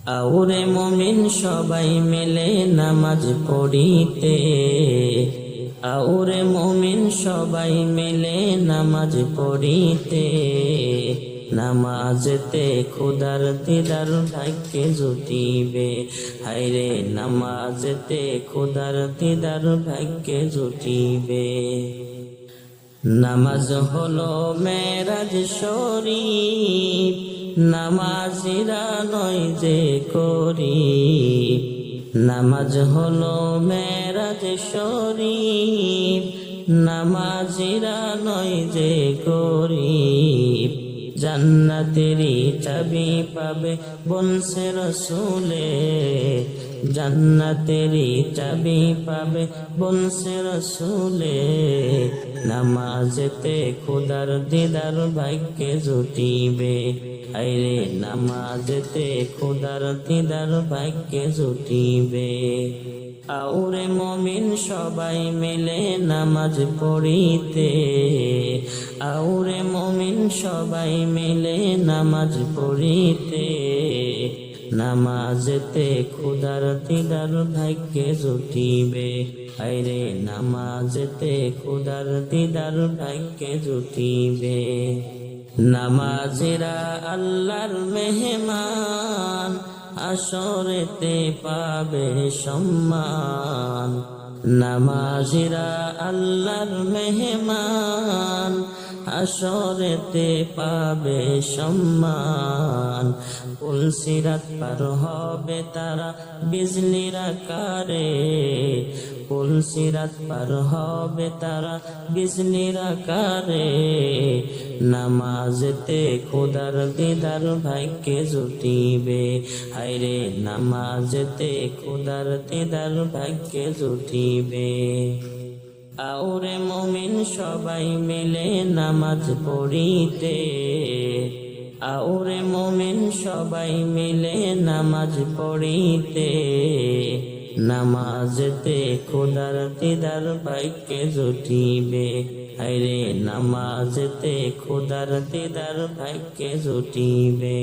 আউরে মুমিন সবাই মিলে নামাজ পড়িতে, আউরে মুমিন সবাই মিলে নামাজ পড়িতে, নামাজেতে খোদার দিদার ভাগ্যে জুটিবে। হায়রে নামাজেতে খোদার দিদার ভাগ্যে জুটিবে। নামাজ হলো মেরাজ শরীফ, নামাজিরা নয় যে গরিব। নামাজ হলো মেরাজ শরীফ, নামাজিরা নয় যে গরিব। জান্নাতেরই চাবি পাবে বলছে রসুলে, জান্নাতেরই চাবি পাবে বলছে রসুলে। নামাজেতে খোদার দিদার ভাগ্যে জুটিবে। আইরে নামাজেতে খোদার দিদার ভাগ্যে জুটিবে। আউরে মুমিন সবাই মিলে নামাজ পড়িতে, আউরে মুমিন সবাই মিলে নামাজ পড়িতে, নামাজেতে খোদার দিদার ভাগ্যে জুটিবে। আইরে নামাজেতে খোদার দিদার ভাগ্যে জুটিবে। নামাজিরা আল্লাহর মেহমান, আসরেতে পাবে সম্মান। নামাজিরা আল্লাহর মেহমান, আসরেতে পাবে সম্মান। পুলসিরাত পার হবে তারা বিজলির আকারে, পুলসিরাত পার হবে তারা বিজলির আকারে। নামাজেতে খোদার দিদার ভাগ্যে জুটিবে। হায়রে নামাজেতে খোদার দিদার ভাগ্যে জুটিবে। আউরে মুমিন সবাই মিলে নামাজ পড়িতে, আউরে মুমিন সবাই মিলে নামাজ পড়িতে, নামাজেতে খোদার দিদার ভাগ্যে জুটিবে। হায়রে নামাজেতে খোদার দিদার ভাগ্যে জুটিবে।